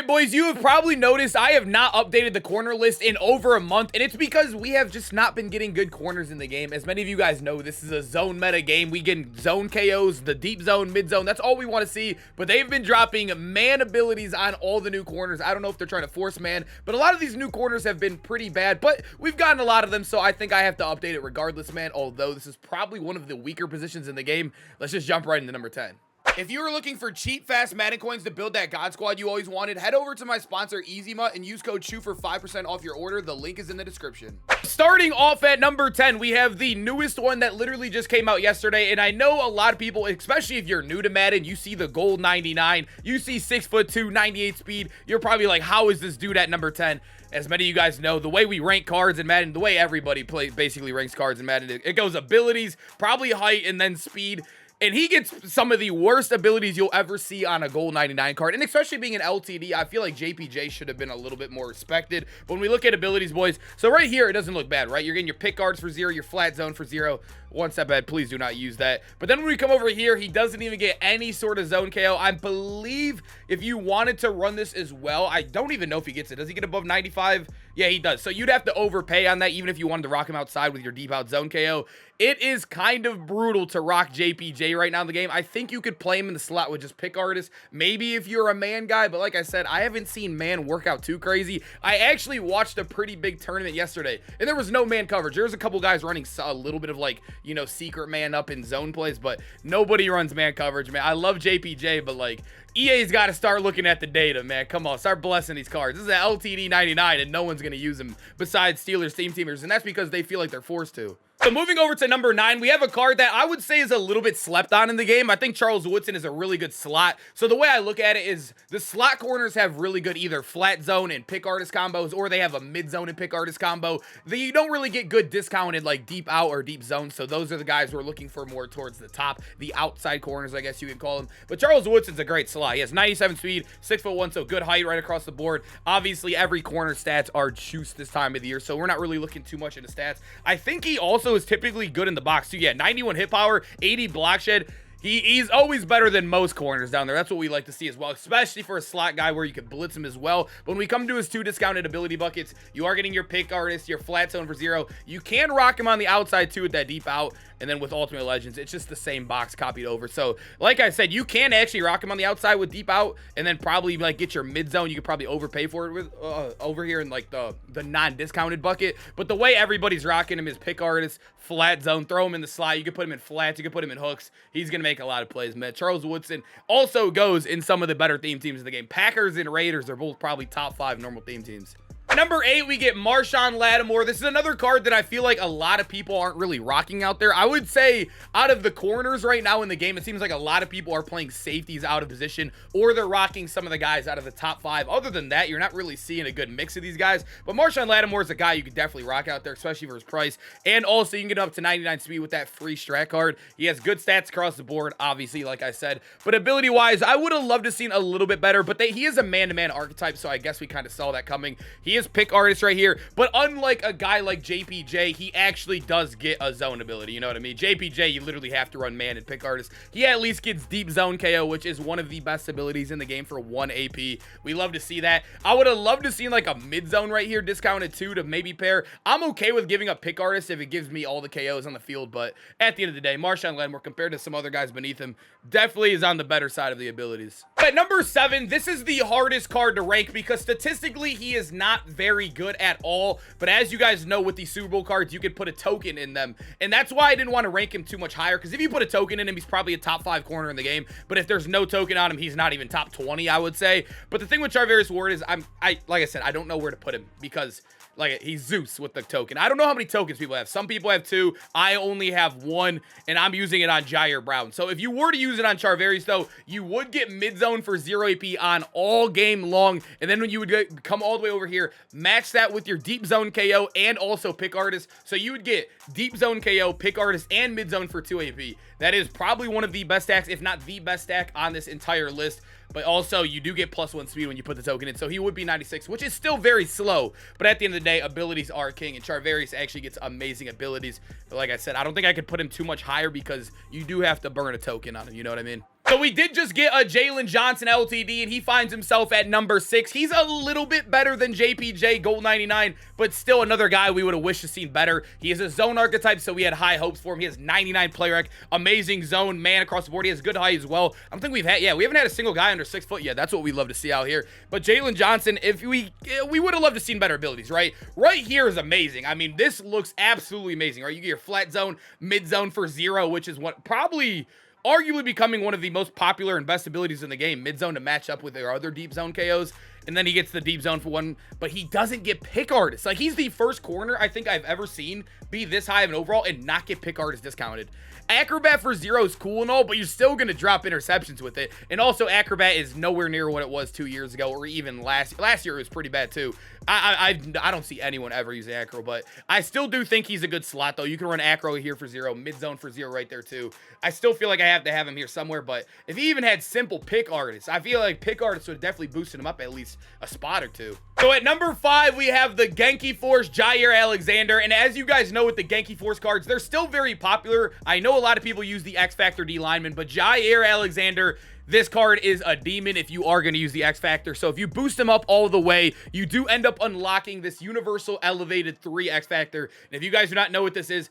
right, boys, you have probably noticed I have not updated the corner list in over a month, and it's because we have just not been getting good corners in the game. As many of you guys know, this is a zone meta game. We get zone KOs, the deep zone, mid zone. That's all we want to see, but they've been dropping man abilities on all the new corners. I don't know if they're trying to force man, but a lot of these new corners have been pretty bad, but we've gotten a lot of them, so I think I have to update it regardless, man, although this is probably one of the weaker positions in the game. Let's just jump right into number 10. If you are looking for cheap, fast Madden coins to build that God Squad you always wanted, head over to my sponsor, EasyMut, and use code CHEW for 5% off your order. The link is in the description. Starting off at number 10, we have the newest one that literally just came out yesterday, and I know a lot of people, especially if you're new to Madden, you see the gold 99, you see 6'2", 98 speed, you're probably like, how is this dude at number 10? As many of you guys know, the way we rank cards in Madden, the way everybody basically ranks cards in Madden, it goes abilities, probably height, and then speed. And he gets some of the worst abilities you'll ever see on a gold 99 card. And especially being an LTD, I feel like JPJ should have been a little bit more respected. But when we look at abilities, boys, so right here, it doesn't look bad, right? You're getting your pick guards for 0, your flat zone for 0. One step ahead, please do not use that. But then when we come over here, he doesn't even get any sort of zone KO. I believe if you wanted to run this as well, I don't even know if he gets it. Does he get above 95? Yeah, he does. So you'd have to overpay on that, even if you wanted to rock him outside with your deep out zone KO. It is kind of brutal to rock JPJ right now in the game. I think you could play him in the slot with just pick artists. Maybe if you're a man guy, but like I said, I haven't seen man work out too crazy. I actually watched a pretty big tournament yesterday, and there was no man coverage. There was a couple guys running a little bit of like, you know, secret man up in zone plays, but nobody runs man coverage, man. I love JPJ, but like, EA's got to start looking at the data, man. Come on, start blessing these cards. This is an LTD 99, and no one's going to use them besides Steelers team teamers, and that's because they feel like they're forced to. So moving over to number 9, we have a card that I would say is a little bit slept on in the game. I think Charles Woodson is a really good slot. So the way I look at it is the slot corners have really good either flat zone and pick artist combos, or they have a mid zone and pick artist combo. You don't really get good discounted like deep out or deep zone. So those are the guys we're looking for more towards the top, the outside corners, I guess you could call them. But Charles Woodson's a great slot. He has 97 speed, 6'1", so good height right across the board. Obviously, every corner stats are juiced this time of the year, so we're not really looking too much into stats. I think he also is typically good in the box too. Yeah, 91 hit power, 80 block shed. He's always better than most corners down there. That's what we like to see as well, especially for a slot guy where you can blitz him as well. But when we come to his 2 discounted ability buckets, you are getting your pick artist, your flat zone for 0. You can rock him on the outside too with that deep out. And then with Ultimate Legends, it's just the same box copied over. So like I said, you can actually rock him on the outside with deep out, and then probably like get your mid zone. You could probably overpay for it with over here in like the non-discounted bucket. But the way everybody's rocking him is pick artist, flat zone, throw him in the slot. You can put him in flats, you can put him in hooks. He's gonna make a lot of plays, man. Charles Woodson also goes in some of the better theme teams in the game. Packers and Raiders are both probably top 5 normal theme teams. Number 8, we get Marshawn Lattimore. This is another card that I feel like a lot of people aren't really rocking out there. I would say out of the corners right now in the game, it seems like a lot of people are playing safeties out of position, or they're rocking some of the guys out of the top 5. Other than that, you're not really seeing a good mix of these guys. But Marshawn Lattimore is a guy you could definitely rock out there, especially for his price. And also, you can get up to 99 speed with that free strat card. He has good stats across the board, obviously, like I said. But ability-wise, I would have loved to seen a little bit better. But he is a man-to-man archetype, so I guess we kind of saw that coming. He is pick artist right here, but unlike a guy like JPJ, he actually does get a zone ability. You know what I mean? JPJ, you literally have to run man and pick artist. He at least gets deep zone KO, which is one of the best abilities in the game for 1 AP. We love to see that. I would have loved to see like a mid zone right here, discounted 2 to maybe pair. I'm okay with giving up pick artist if it gives me all the KOs on the field, but at the end of the day, Marshawn Lattimore, compared to some other guys beneath him, definitely is on the better side of the abilities. At number 7, this is the hardest card to rank because statistically, he is not very good at all. But as you guys know, with these Super Bowl cards, you could put a token in them. And that's why I didn't want to rank him too much higher, because if you put a token in him, he's probably a top 5 corner in the game. But if there's no token on him, he's not even top 20, I would say. But the thing with Charvarius Ward is, like I said, I don't know where to put him because like he's Zeus with the token. I don't know how many tokens people have. Some people have 2. I only have 1, and I'm using it on Jair Brown. So if you were to use it on Charvarius, though, you would get mid zone for 0 AP on all game long. And then when you would come all the way over here, match that with your deep zone KO and also pick artist. So you would get deep zone KO, pick artist, and mid zone for 2 AP. That is probably one of the best stacks, if not the best stack on this entire list. But also, you do get +1 speed when you put the token in. So he would be 96, which is still very slow. But at the end of the day, abilities are king. And Charvarius actually gets amazing abilities. But like I said, I don't think I could put him too much higher because you do have to burn a token on him. You know what I mean? So we did just get a Jalen Johnson LTD, and he finds himself at number 6. He's a little bit better than JPJ Gold 99, but still another guy we would have wished to seen better. He is a zone archetype, so we had high hopes for him. He has 99 play rec, amazing zone man across the board. He has good height as well. I don't think we've had, we haven't had a single guy under 6 foot yet. That's what we love to see out here. But Jalen Johnson, if we would have loved to seen better abilities, right? Right here is amazing. I mean, this looks absolutely amazing, right? You get your flat zone, mid zone for 0, which is what probably arguably becoming one of the most popular and best abilities in the game, mid zone to match up with their other deep zone KOs. And then he gets the deep zone for 1, but he doesn't get pick artist. Like, he's the first corner I think I've ever seen be this high of an overall and not get pick artist discounted. Acrobat for 0 is cool and all, but you're still going to drop interceptions with it. And also, Acrobat is nowhere near what it was 2 years ago, or even last year. It was pretty bad too. I don't see anyone ever using Acro, but I still do think he's a good slot, though. You can run Acro here for 0, mid zone for 0 right there too. I still feel like I have to have him here somewhere, but if he even had simple pick artists, I feel like pick artists would definitely boosted him up at least a spot or 2. So at number 5, we have the Genki Force Jair Alexander. And as you guys know with the Genki Force cards, they're still very popular. I know a lot of people use the X Factor D lineman, but Jair Alexander, this card is a demon if you are going to use the X Factor. So if you boost him up all the way, you do end up unlocking this universal elevated 3 X Factor. And if you guys do not know what this is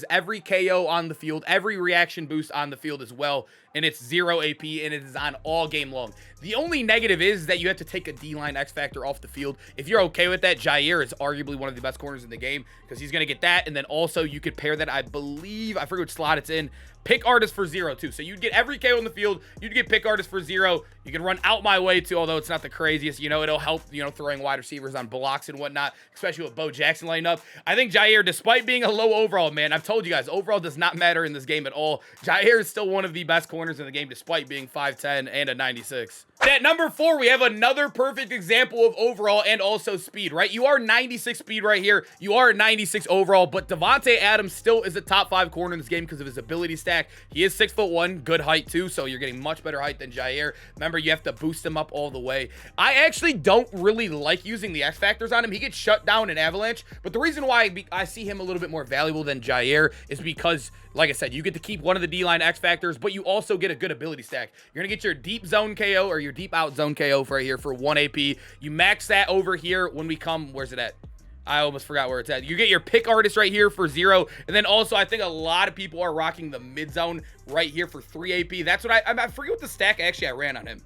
every KO on the field, every reaction boost on the field as well. And it's 0 AP, and it is on all game long. The only negative is that you have to take a D-line X Factor off the field. If you're okay with that, Jair is arguably one of the best corners in the game because he's going to get that. And then also you could pair that, I forget which slot it's in, pick artist for 0 too. So you'd get every KO in the field. You'd get pick artist for 0. You can run out my way too, although it's not the craziest. You know, it'll help, throwing wide receivers on blocks and whatnot, especially with Bo Jackson lining up. I think Jair, despite being a low overall, man, I've told you guys, overall does not matter in this game at all. Jair is still one of the best corners in the game, despite being 5'10 and a 96. At number 4, we have another perfect example of overall and also speed, right? You are 96 speed right here. You are 96 overall, but Davante Adams still is a top 5 corner in this game because of his ability stack. He is 6'1", good height too, so you're getting much better height than Jair. Remember, you have to boost him up all the way. I actually don't really like using the X Factors on him. He gets shut down in Avalanche, but the reason why I see him a little bit more valuable than Jair is because, like I said, you get to keep one of the D-line X Factors, but you also get a good ability stack. You're going to get your deep zone KO or your deep out zone KO right here for 1 AP. You max that over here when we come, where's it at? I almost forgot where it's at. You get your pick artist right here for 0. And then also, I think a lot of people are rocking the mid zone right here for 3 AP. That's what I forget what the stack actually I ran on him.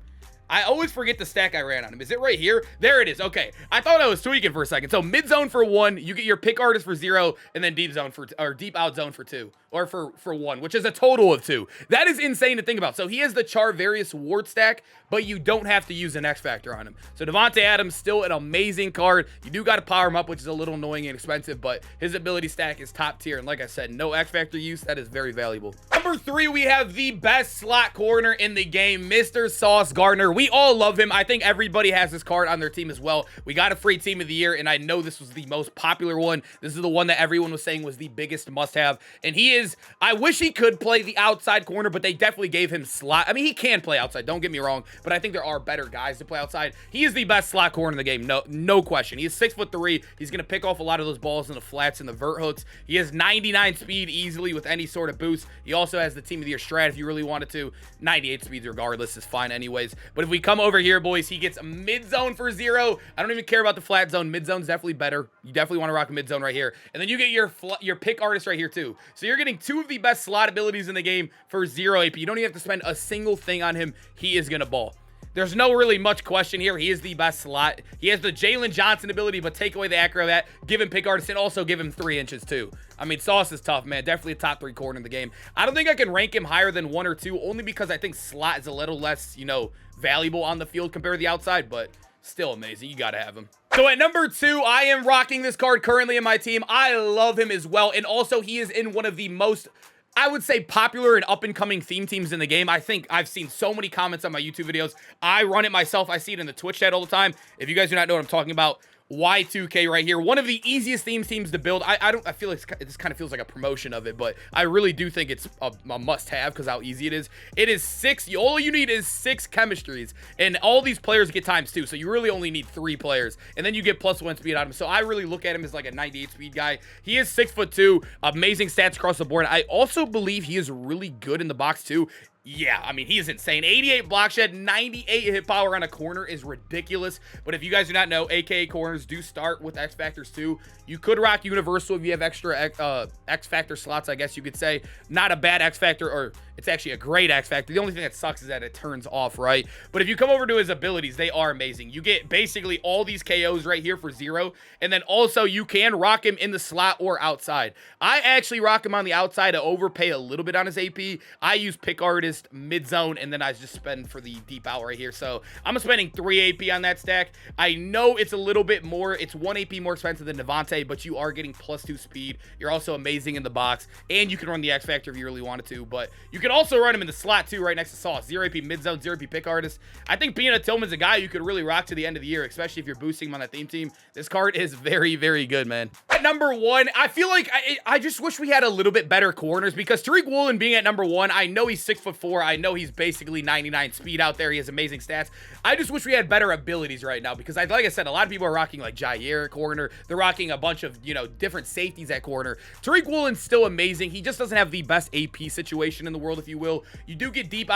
I always forget the stack I ran on him. Is it right here? There it is. Okay. I thought I was tweaking for a second. So mid zone for 1, you get your pick artist for 0, and then deep zone for, or deep out zone for 2, or for 1, which is a total of 2. That is insane to think about. So he has the Charvarius Ward stack, but you don't have to use an X Factor on him. So Davante Adams, still an amazing card. You do got to power him up, which is a little annoying and expensive, but his ability stack is top tier. And like I said, no X Factor use. That is very valuable. Number 3, we have the best slot corner in the game, Mr. Sauce Gardner. We all love him. I think everybody has this card on their team as well. We got a free team of the year, and I know this was the most popular one. This is the one that everyone was saying was the biggest must-have, and he is, I wish he could play the outside corner, but they definitely gave him slot. I mean, he can play outside, don't get me wrong, but I think there are better guys to play outside. He is the best slot corner in the game, no question. He is 6'3". He's going to pick off a lot of those balls in the flats and the vert hooks. He has 99 speed easily with any sort of boost. He also has the team of the year strat if you really wanted to. 98 speeds regardless is fine anyways. But if we come over here, boys, he gets mid zone for 0. I don't even care about the flat zone. Mid zone's definitely better. You definitely want to rock a mid zone right here. And then you get your pick artist right here too. So you're getting 2 of the best slot abilities in the game for 0 AP. You don't even have to spend a single thing on him. He is going to ball. There's no really much question here. He is the best slot. He has the Jalen Johnson ability, but take away the acrobat, give him pick artist, and also give him 3 inches too. I mean, Sauce is tough, man. Definitely a top 3 corner in the game. I don't think I can rank him higher than 1 or 2, only because I think slot is a little less, valuable on the field compared to the outside, but still amazing. You got to have him. So at number 2, I am rocking this card currently in my team. I love him as well, and also he is in one of the most, I would say, popular and up-and-coming theme teams in the game. I think I've seen so many comments on my YouTube videos. I run it myself. I see it in the Twitch chat all the time. If you guys do not know what I'm talking about, Y2K right here, one of the easiest theme teams to build. I feel like this kind of feels like a promotion of it, but I really do think it's a must-have because how easy it is. It is 6. All you need is 6 chemistries, and all these players get ×2, so you really only need 3 players, and then you get +1 speed on him. So I really look at him as like a 98 speed guy. He is 6'2", amazing stats across the board. I also believe he is really good in the box too. Yeah, I mean, he is insane. 88 block shed, 98 hit power on a corner is ridiculous. But if you guys do not know, AKA corners do start with X Factors too. You could rock Universal if you have extra X Factor slots, I guess you could say. Not a bad X Factor, or it's actually a great X Factor. The only thing that sucks is that it turns off, right? But if you come over to his abilities, they are amazing. You get basically all these KOs right here for 0. And then also you can rock him in the slot or outside. I actually rock him on the outside to overpay a little bit on his AP. I use Pick Artist, mid zone, and then I just spend for the deep out right here. So I'm spending 3 AP on that stack. I know it's a little bit more. It's 1 AP more expensive than Devontae, but you are getting +2 speed. You're also amazing in the box, and you can run the X Factor if you really wanted to. But you can also run him in the slot too, right next to Sauce. 0 AP mid zone, 0 AP Pick Artist. I think Peanut Tillman's a guy you could really rock to the end of the year, especially if you're boosting him on that theme team. This card is very, very good, man. At number 1, I feel like I just wish we had a little bit better corners, because Tariq Woolen being at number 1, I know he's 6'4". I know he's basically 99 speed out there. He has amazing stats. I just wish we had better abilities right now, because like I said, a lot of people are rocking like Jair at corner. They're rocking a bunch of, you know, different safeties at corner. Tariq Woolen's still amazing. He just doesn't have the best AP situation in the world, if you will. You do get deep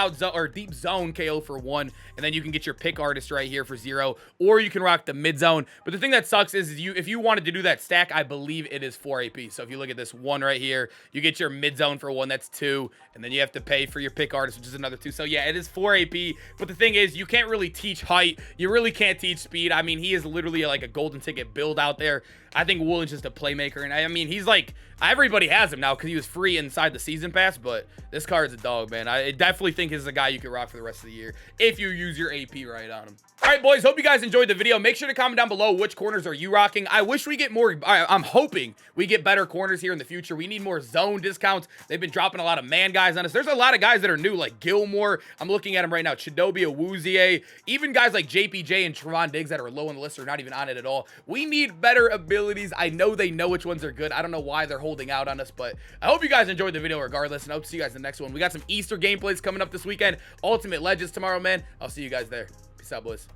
zone KO for 1, and then you can get your Pick Artist right here for 0, or you can rock the mid zone. But the thing that sucks is if you wanted to do that stack, I believe it is 4 AP. So if you look at this 1 right here, you get your mid zone for 1, that's 2, and then you have to pay for your Pick Artist, which is another 2. So yeah, it is 4 AP. But the thing is, you can't really teach height. You really can't teach speed. I mean, he is literally like a golden ticket build out there. I think Woolen's just a playmaker, and I mean, he's like, everybody has him now because he was free inside the season pass, but this card's a dog, man. I definitely think he's a guy you could rock for the rest of the year if you use your AP right on him. All right, boys, hope you guys enjoyed the video. Make sure to comment down below which corners are you rocking. I wish we get more. I'm hoping we get better corners here in the future. We need more zone discounts. They've been dropping a lot of man guys on us. There's a lot of guys that are new, like Gilmore. I'm looking at him right now. Chidobe Awuzie. Even guys like JPJ and Trevon Diggs that are low on the list are not even on it at all. We need better abilities. I know they know which ones are good. I don't know why they're holding out on us, but I hope you guys enjoyed the video regardless, and I hope to see you guys in the next one. We got some Easter gameplays coming up this weekend. Ultimate Legends tomorrow, man. I'll see you guys there. Peace out, boys.